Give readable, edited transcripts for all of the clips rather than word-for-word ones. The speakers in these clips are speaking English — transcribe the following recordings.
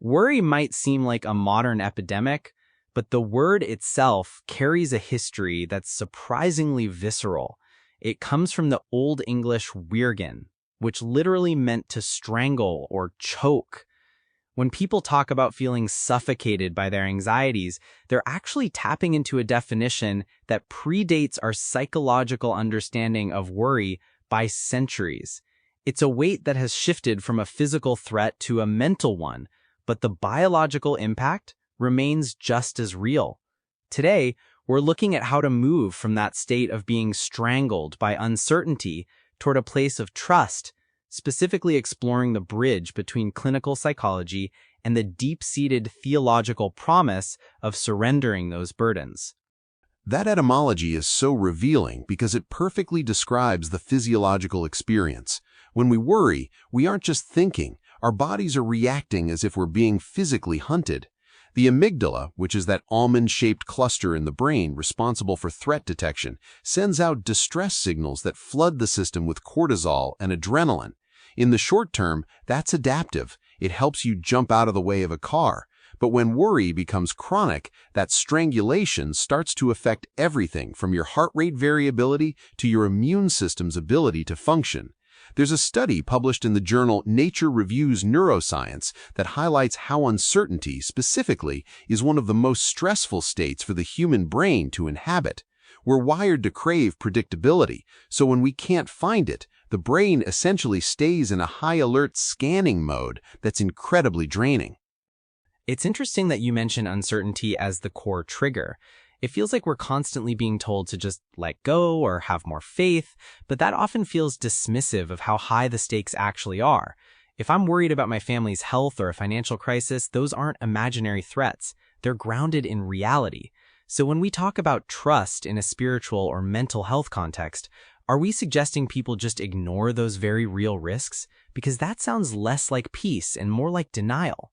Worry might seem like a modern epidemic, but the word itself carries a history that's surprisingly visceral. It comes from the Old English wirgen, which literally meant to strangle or choke. When people talk about feeling suffocated by their anxieties, they're actually tapping into a definition that predates our psychological understanding of worry by centuries. It's a weight that has shifted from a physical threat to a mental one, but the biological impact remains just as real. Today, we're looking at how to move from that state of being strangled by uncertainty toward a place of trust, specifically exploring the bridge between clinical psychology and the deep-seated theological promise of surrendering those burdens. That etymology is so revealing because it perfectly describes the physiological experience. When we worry, we aren't just thinking, our bodies are reacting as if we're being physically hunted. The amygdala, which is that almond-shaped cluster in the brain responsible for threat detection, sends out distress signals that flood the system with cortisol and adrenaline. In the short term, that's adaptive. It helps you jump out of the way of a car. But when worry becomes chronic, that strangulation starts to affect everything from your heart rate variability to your immune system's ability to function. There's a study published in the journal Nature Reviews Neuroscience that highlights how uncertainty, specifically, is one of the most stressful states for the human brain to inhabit. We're wired to crave predictability, so when we can't find it, the brain essentially stays in a high-alert scanning mode that's incredibly draining. It's interesting that you mention uncertainty as the core trigger. It feels like we're constantly being told to just let go or have more faith, but that often feels dismissive of how high the stakes actually are. If I'm worried about my family's health or a financial crisis, those aren't imaginary threats. They're grounded in reality. So when we talk about trust in a spiritual or mental health context, are we suggesting people just ignore those very real risks? Because that sounds less like peace and more like denial.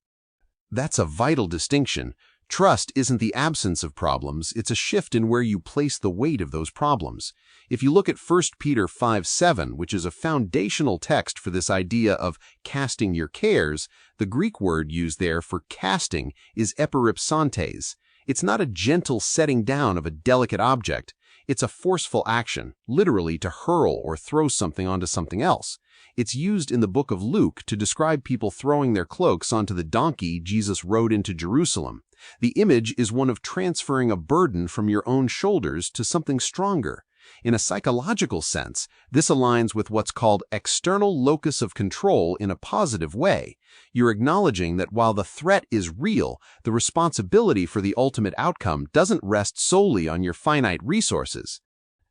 That's a vital distinction. Trust isn't the absence of problems, it's a shift in where you place the weight of those problems. If you look at 1 Peter 5:7, which is a foundational text for this idea of casting your cares, the Greek word used there for casting is epirypsantes. It's not a gentle setting down of a delicate object. It's a forceful action, literally to hurl or throw something onto something else. It's used in the book of Luke to describe people throwing their cloaks onto the donkey Jesus rode into Jerusalem. The image is one of transferring a burden from your own shoulders to something stronger. In a psychological sense, this aligns with what's called external locus of control in a positive way. You're acknowledging that while the threat is real, the responsibility for the ultimate outcome doesn't rest solely on your finite resources.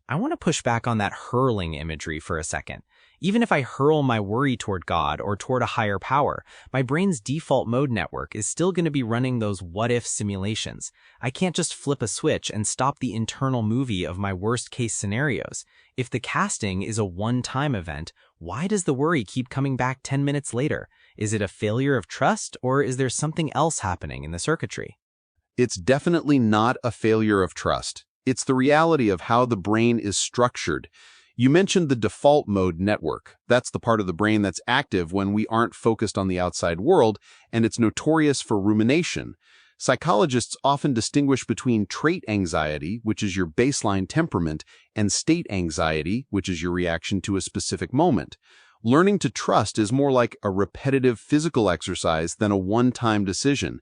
I want to push back on that hurling imagery for a second. Even if I hurl my worry toward God or toward a higher power, my brain's default mode network is still going to be running those what-if simulations. I can't just flip a switch and stop the internal movie of my worst-case scenarios. If the casting is a one-time event, why does the worry keep coming back 10 minutes later? Is it a failure of trust, or is there something else happening in the circuitry? It's definitely not a failure of trust. It's the reality of how the brain is structured. You mentioned the default mode network. That's the part of the brain that's active when we aren't focused on the outside world, and it's notorious for rumination. Psychologists often distinguish between trait anxiety, which is your baseline temperament, and state anxiety, which is your reaction to a specific moment. Learning to trust is more like a repetitive physical exercise than a one-time decision.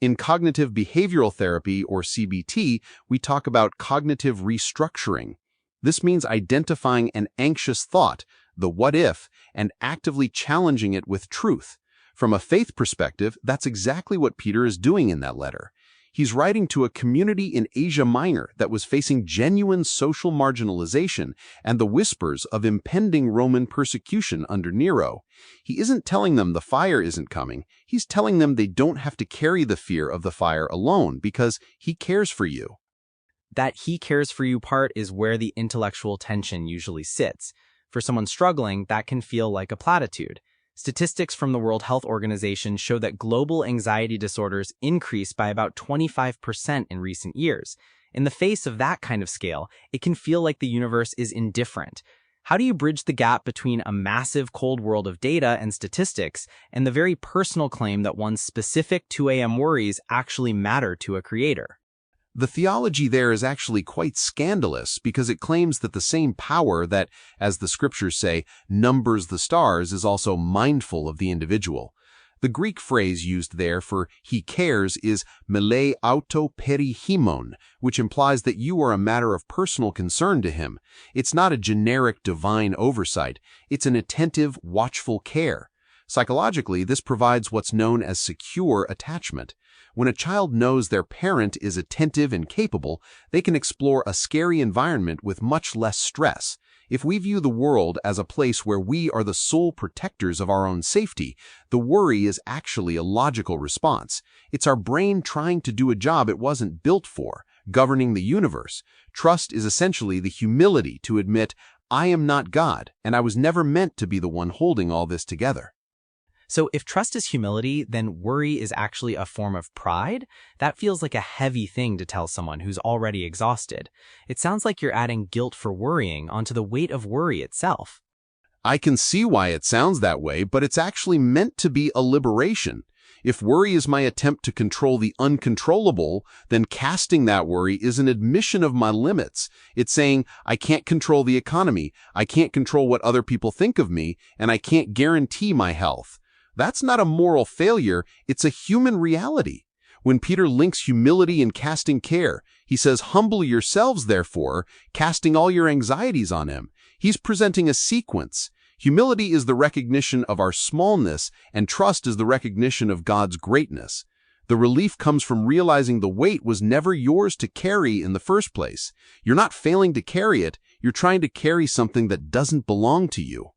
In cognitive behavioral therapy, or CBT, we talk about cognitive restructuring. This means identifying an anxious thought, the what if, and actively challenging it with truth. From a faith perspective, that's exactly what Peter is doing in that letter. He's writing to a community in Asia Minor that was facing genuine social marginalization and the whispers of impending Roman persecution under Nero. He isn't telling them the fire isn't coming. He's telling them they don't have to carry the fear of the fire alone because he cares for you. That he cares for you part is where the intellectual tension usually sits. For someone struggling, that can feel like a platitude. Statistics from the World Health Organization show that global anxiety disorders increased by about 25% in recent years. In the face of that kind of scale, it can feel like the universe is indifferent. How do you bridge the gap between a massive cold world of data and statistics and the very personal claim that one's specific 2 a.m. worries actually matter to a creator? The theology there is actually quite scandalous because it claims that the same power that, as the scriptures say, numbers the stars is also mindful of the individual. The Greek phrase used there for he cares is mele auto perihimon, which implies that you are a matter of personal concern to him. It's not a generic divine oversight. It's an attentive, watchful care. Psychologically, this provides what's known as secure attachment. When a child knows their parent is attentive and capable, they can explore a scary environment with much less stress. If we view the world as a place where we are the sole protectors of our own safety, the worry is actually a logical response. It's our brain trying to do a job it wasn't built for, governing the universe. Trust is essentially the humility to admit, I am not God, and I was never meant to be the one holding all this together. So if trust is humility, then worry is actually a form of pride? That feels like a heavy thing to tell someone who's already exhausted. It sounds like you're adding guilt for worrying onto the weight of worry itself. I can see why it sounds that way, but it's actually meant to be a liberation. If worry is my attempt to control the uncontrollable, then casting that worry is an admission of my limits. It's saying, I can't control the economy, I can't control what other people think of me, and I can't guarantee my health. That's not a moral failure, it's a human reality. When Peter links humility and casting care, he says, humble yourselves, therefore, casting all your anxieties on him. He's presenting a sequence. Humility is the recognition of our smallness, and trust is the recognition of God's greatness. The relief comes from realizing the weight was never yours to carry in the first place. You're not failing to carry it, you're trying to carry something that doesn't belong to you.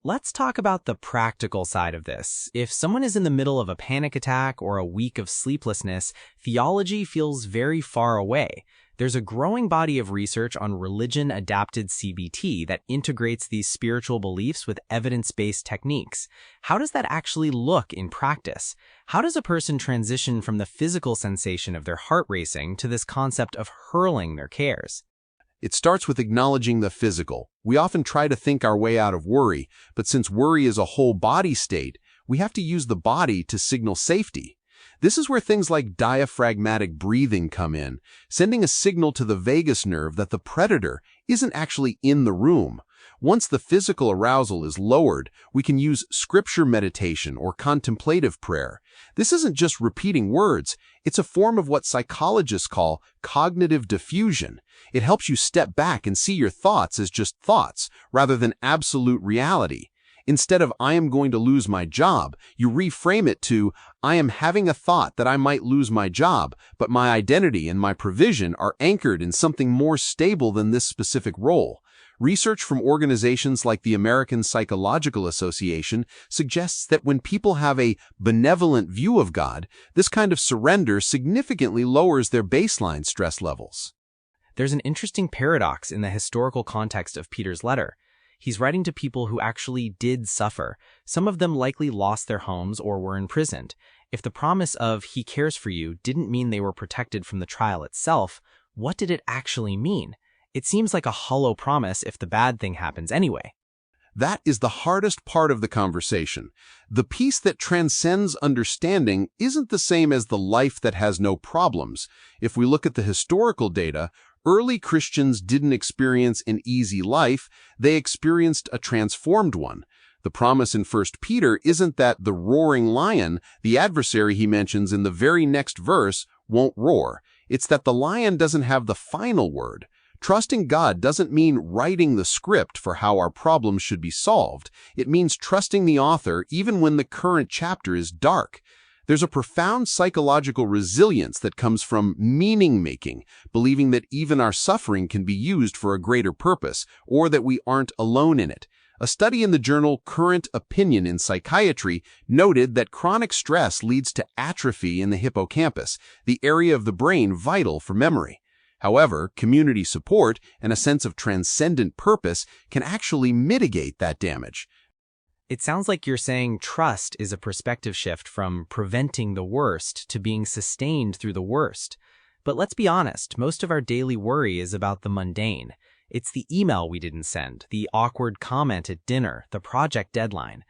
Let's talk about the practical side of this. If someone is in the middle of a panic attack or a week of sleeplessness, theology feels very far away. There's a growing body of research on religion-adapted CBT that integrates these spiritual beliefs with evidence-based techniques. How does that actually look in practice? How does a person transition from the physical sensation of their heart racing to this concept of hurling their cares? It starts with acknowledging the physical. We often try to think our way out of worry, but since worry is a whole body state, we have to use the body to signal safety. This is where things like diaphragmatic breathing come in, sending a signal to the vagus nerve that the predator isn't actually in the room. Once the physical arousal is lowered, we can use scripture meditation or contemplative prayer. This isn't just repeating words, it's a form of what psychologists call cognitive diffusion. It helps you step back and see your thoughts as just thoughts, rather than absolute reality. Instead of, I am going to lose my job, you reframe it to, I am having a thought that I might lose my job, but my identity and my provision are anchored in something more stable than this specific role. Research from organizations like the American Psychological Association suggests that when people have a benevolent view of God, this kind of surrender significantly lowers their baseline stress levels. There's an interesting paradox in the historical context of Peter's letter. He's writing to people who actually did suffer. Some of them likely lost their homes or were imprisoned. If the promise of he cares for you didn't mean they were protected from the trial itself, what did it actually mean? It seems like a hollow promise if the bad thing happens anyway. That is the hardest part of the conversation. The peace that transcends understanding isn't the same as the life that has no problems. If we look at the historical data, early Christians didn't experience an easy life, they experienced a transformed one. The promise in 1 Peter isn't that the roaring lion, the adversary he mentions in the very next verse, won't roar. It's that the lion doesn't have the final word. Trusting God doesn't mean writing the script for how our problems should be solved. It means trusting the author even when the current chapter is dark. There's a profound psychological resilience that comes from meaning-making, believing that even our suffering can be used for a greater purpose, or that we aren't alone in it. A study in the journal Current Opinion in Psychiatry noted that chronic stress leads to atrophy in the hippocampus, the area of the brain vital for memory. However, community support and a sense of transcendent purpose can actually mitigate that damage. It sounds like you're saying trust is a perspective shift from preventing the worst to being sustained through the worst. But let's be honest, most of our daily worry is about the mundane. It's the email we didn't send, the awkward comment at dinner, the project deadline.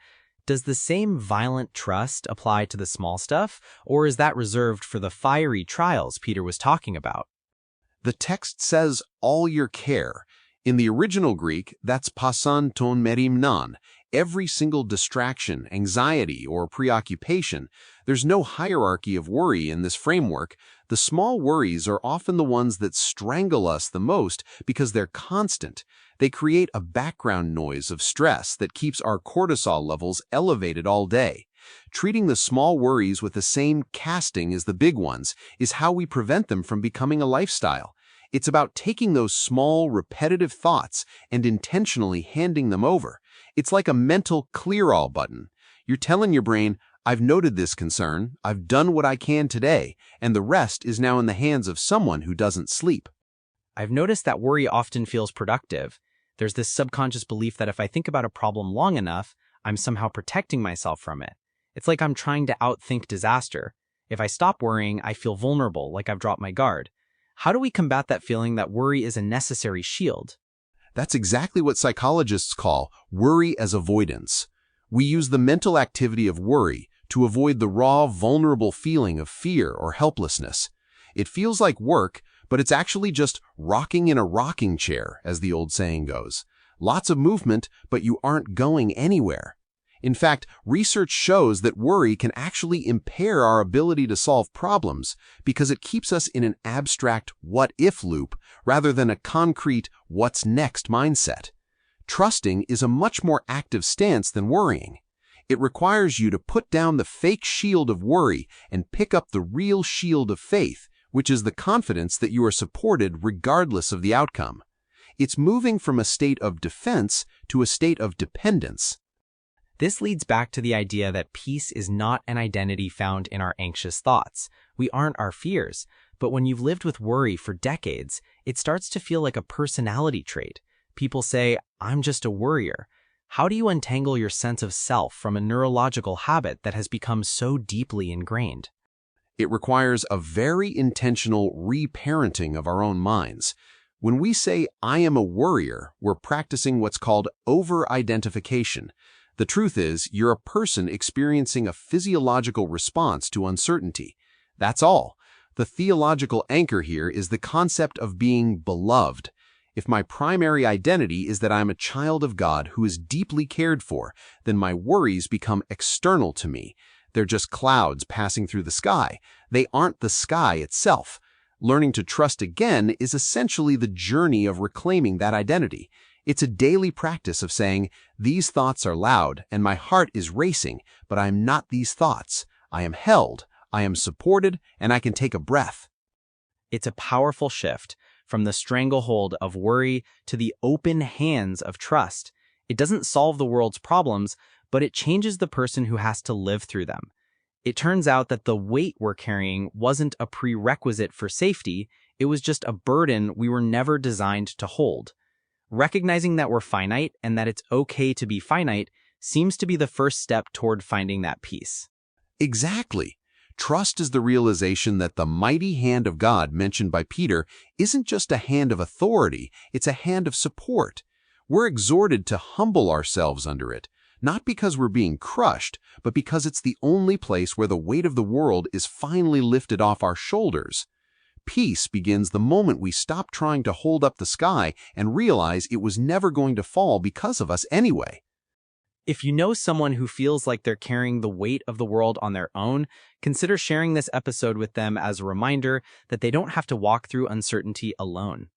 Does the same violent trust apply to the small stuff, or is that reserved for the fiery trials Peter was talking about? The text says all your care. In the original Greek, that's pasan ton merimnan. Every single distraction, anxiety, or preoccupation. There's no hierarchy of worry in this framework. The small worries are often the ones that strangle us the most because they're constant. They create a background noise of stress that keeps our cortisol levels elevated all day. Treating the small worries with the same casting as the big ones is how we prevent them from becoming a lifestyle. It's about taking those small, repetitive thoughts and intentionally handing them over. It's like a mental clear-all button. You're telling your brain, I've noted this concern, I've done what I can today, and the rest is now in the hands of someone who doesn't sleep. I've noticed that worry often feels productive. There's this subconscious belief that if I think about a problem long enough, I'm somehow protecting myself from it. It's like I'm trying to outthink disaster. If I stop worrying, I feel vulnerable, like I've dropped my guard. How do we combat that feeling that worry is a necessary shield? That's exactly what psychologists call worry as avoidance. We use the mental activity of worry to avoid the raw, vulnerable feeling of fear or helplessness. It feels like work, but it's actually just rocking in a rocking chair, as the old saying goes. Lots of movement, but you aren't going anywhere. In fact, research shows that worry can actually impair our ability to solve problems because it keeps us in an abstract what-if loop rather than a concrete what's-next mindset. Trusting is a much more active stance than worrying. It requires you to put down the fake shield of worry and pick up the real shield of faith, which is the confidence that you are supported regardless of the outcome. It's moving from a state of defense to a state of dependence. This leads back to the idea that peace is not an identity found in our anxious thoughts. We aren't our fears, but when you've lived with worry for decades, it starts to feel like a personality trait. People say, I'm just a worrier. How do you untangle your sense of self from a neurological habit that has become so deeply ingrained? It requires a very intentional reparenting of our own minds. When we say, I am a worrier, we're practicing what's called over-identification. The truth is, you're a person experiencing a physiological response to uncertainty. That's all. The theological anchor here is the concept of being beloved. If my primary identity is that I'm a child of God who is deeply cared for, then my worries become external to me. They're just clouds passing through the sky. They aren't the sky itself. Learning to trust again is essentially the journey of reclaiming that identity. It's a daily practice of saying, these thoughts are loud and my heart is racing, but I am not these thoughts. I am held, I am supported, and I can take a breath. It's a powerful shift from the stranglehold of worry to the open hands of trust. It doesn't solve the world's problems, but it changes the person who has to live through them. It turns out that the weight we're carrying wasn't a prerequisite for safety, it was just a burden we were never designed to hold. Recognizing that we're finite and that it's okay to be finite seems to be the first step toward finding that peace. Exactly. Trust is the realization that the mighty hand of God mentioned by Peter isn't just a hand of authority, it's a hand of support. We're exhorted to humble ourselves under it, not because we're being crushed, but because it's the only place where the weight of the world is finally lifted off our shoulders. Peace begins the moment we stop trying to hold up the sky and realize it was never going to fall because of us anyway. If you know someone who feels like they're carrying the weight of the world on their own, consider sharing this episode with them as a reminder that they don't have to walk through uncertainty alone.